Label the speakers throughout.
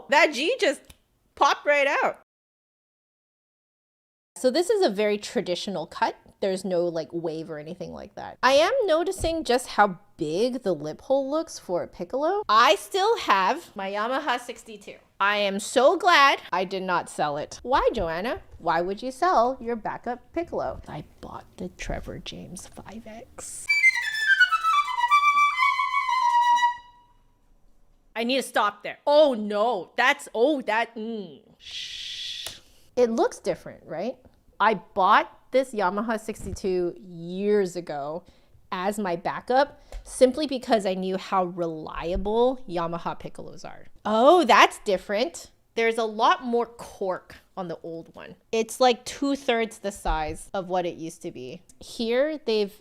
Speaker 1: that G just popped right out. So this is a very traditional cut. There's no like wave or anything like that. I am noticing just how big the lip hole looks for a piccolo. I still have my Yamaha 62. I am so glad I did not sell it. Why, Joanna? Why would you sell your backup piccolo? I bought the Trevor James 5X. I need to stop there. Oh no, Shh. It looks different, right? I bought this Yamaha 62 years ago as my backup simply because I knew how reliable Yamaha piccolos are. Oh, that's different. There's a lot more cork on the old one. It's like 2/3 the size of what it used to be. Here, they've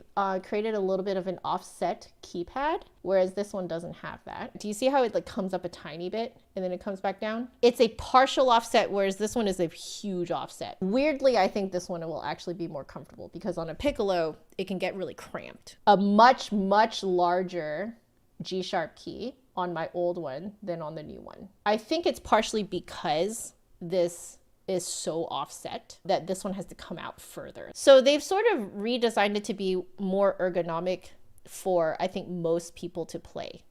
Speaker 1: created a little bit of an offset keypad, whereas this one doesn't have that. Do you see how it like comes up a tiny bit and then it comes back down? It's a partial offset, whereas this one is a huge offset. Weirdly, I think this one will actually be more comfortable because on a piccolo, it can get really cramped. A much, much larger G-sharp key on my old one than on the new one. I think it's partially because this is so offset that this one has to come out further. So they've sort of redesigned it to be more ergonomic for, I think, most people to play.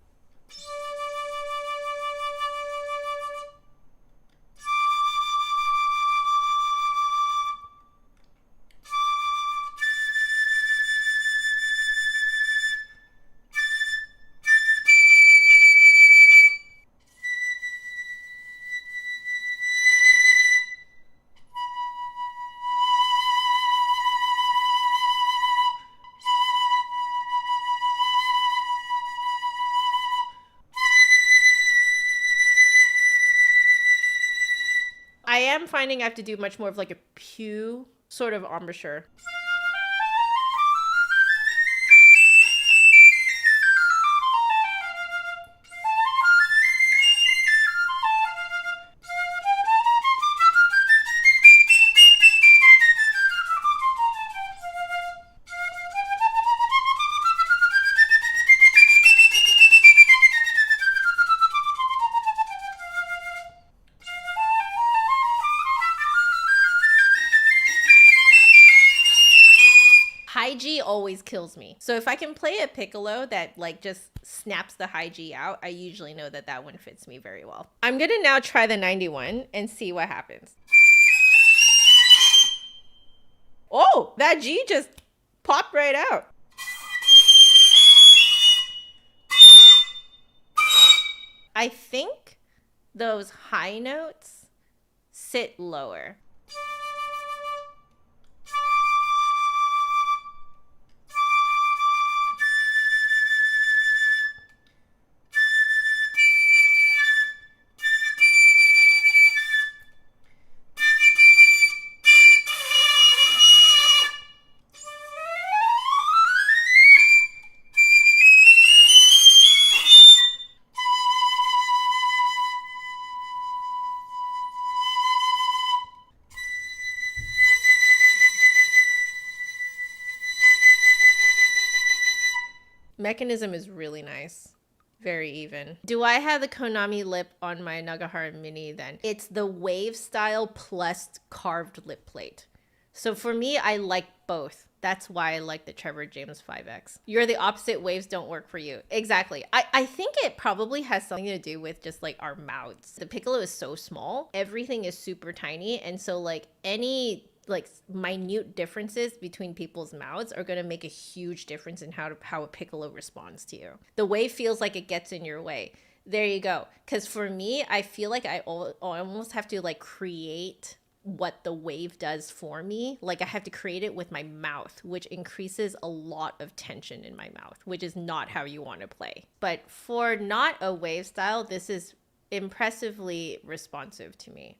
Speaker 1: I am finding I have to do much more of like a pew sort of embouchure. High G always kills me. So if I can play a piccolo that like just snaps the high G out, I usually know that that one fits me very well. I'm gonna now try the 91 and see what happens. Oh, that G just popped right out. I think those high notes sit lower. Mechanism is really nice. Very even. Do I have the Konami lip on my Nagahara Mini then? It's the wave style plus carved lip plate. So for me, I like both. That's why I like the Trevor James 5X. You're the opposite, waves don't work for you. Exactly. I think it probably has something to do with just like our mouths. The piccolo is so small. Everything is super tiny. And so like any like minute differences between people's mouths are going to make a huge difference in how a piccolo responds to you. The wave feels like it gets in your way. There you go. Because for me, I feel like I almost have to like create what the wave does for me. Like I have to create it with my mouth, which increases a lot of tension in my mouth, which is not how you want to play. But for not a wave style, this is impressively responsive to me.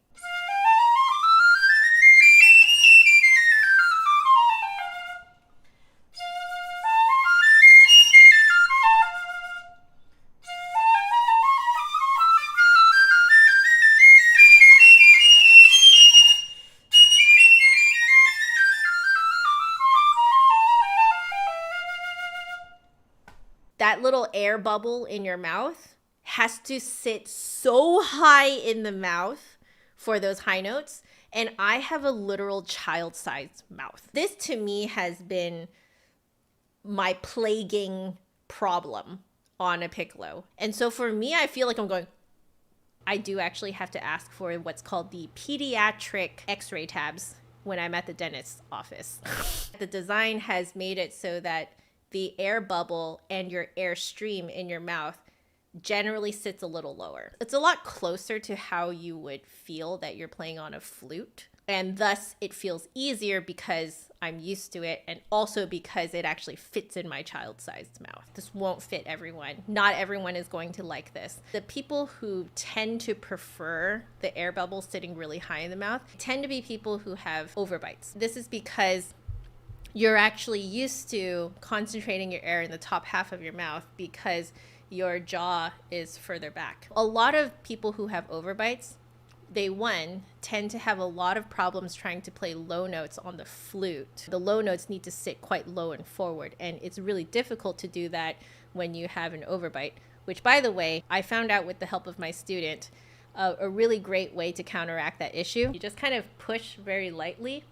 Speaker 1: That little air bubble in your mouth has to sit so high in the mouth for those high notes. And I have a literal child-sized mouth. This to me has been my plaguing problem on a piccolo. And so for me, I feel like I do actually have to ask for what's called the pediatric x-ray tabs when I'm at the dentist's office. The design has made it so that the air bubble and your air stream in your mouth generally sits a little lower. It's a lot closer to how you would feel that you're playing on a flute. And thus it feels easier because I'm used to it, and also because it actually fits in my child-sized mouth. This won't fit everyone. Not everyone is going to like this. The people who tend to prefer the air bubble sitting really high in the mouth tend to be people who have overbites. This is because you're actually used to concentrating your air in the top half of your mouth because your jaw is further back. A lot of people who have overbites, they tend to have a lot of problems trying to play low notes on the flute. The low notes need to sit quite low and forward, and it's really difficult to do that when you have an overbite, which, by the way, I found out with the help of my student, a really great way to counteract that issue. You just kind of push very lightly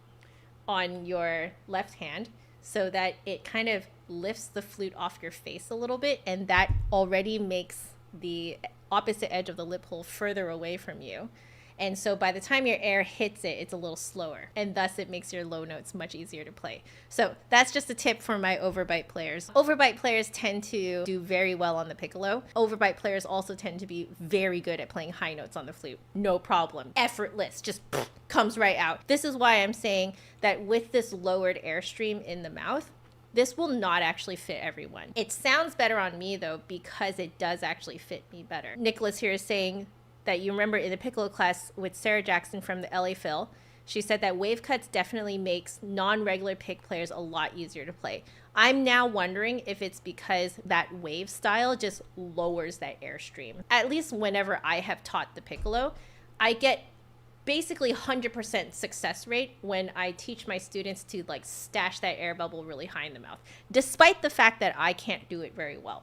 Speaker 1: on your left hand so that it kind of lifts the flute off your face a little bit, and that already makes the opposite edge of the lip hole further away from you. And so by the time your air hits it, it's a little slower, and thus it makes your low notes much easier to play. So that's just a tip for my overbite players. Overbite players tend to do very well on the piccolo. Overbite players also tend to be very good at playing high notes on the flute. No problem. Effortless. Just comes right out. This is why I'm saying that with this lowered airstream in the mouth, this will not actually fit everyone. It sounds better on me though, because it does actually fit me better. Nicholas here is saying that you remember in the piccolo class with Sarah Jackson from the LA Phil, she said that wave cuts definitely makes non-regular pick players a lot easier to play. I'm now wondering if it's because that wave style just lowers that airstream. At least whenever I have taught the piccolo, I get basically 100% success rate when I teach my students to like stash that air bubble really high in the mouth, despite the fact that I can't do it very well.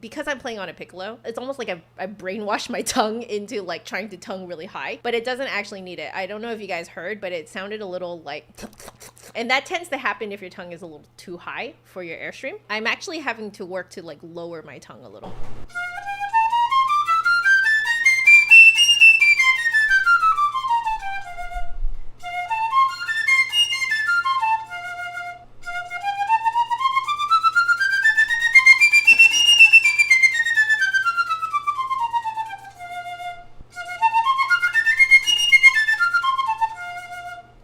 Speaker 1: Because I'm playing on a piccolo, it's almost like I brainwashed my tongue into like trying to tongue really high, but it doesn't actually need it. I don't know if you guys heard, but it sounded a little like, and that tends to happen if your tongue is a little too high for your airstream. I'm actually having to work to like lower my tongue a little.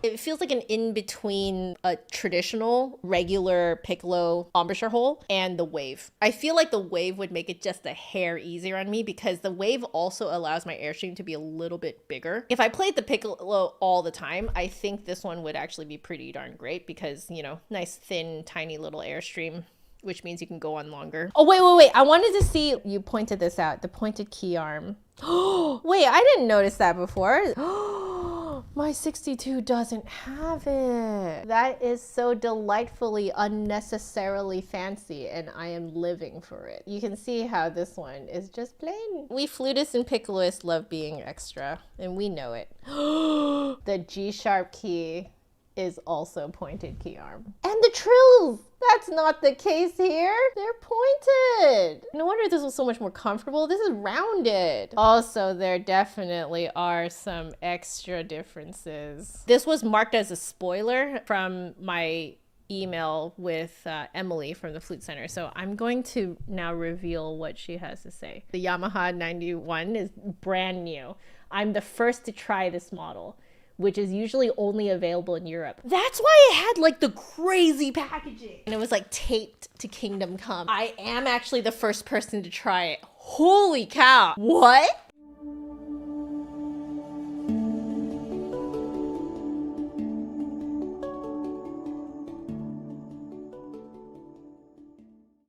Speaker 1: It feels like an in-between a traditional, regular piccolo embouchure hole and the wave. I feel like the wave would make it just a hair easier on me because the wave also allows my airstream to be a little bit bigger. If I played the piccolo all the time, I think this one would actually be pretty darn great because, you know, nice, thin, tiny little airstream, which means you can go on longer. Oh, wait. I wanted to see, you pointed this out, the pointed key arm. Wait, I didn't notice that before. My 62 doesn't have it. That is so delightfully unnecessarily fancy, and I am living for it. You can see how this one is just plain. We flutists and piccolists love being extra, and we know it. The G-sharp key is also pointed key arm. And the trills! That's not the case here. They're pointed. No wonder this was so much more comfortable. This is rounded. Also, there definitely are some extra differences. This was marked as a spoiler from my email with Emily from the Flute Center. So I'm going to now reveal what she has to say. The Yamaha 91 is brand new. I'm the first to try this model, which is usually only available in Europe. That's why it had like the crazy packaging. And it was like taped to Kingdom Come. I am actually the first person to try it. Holy cow. What?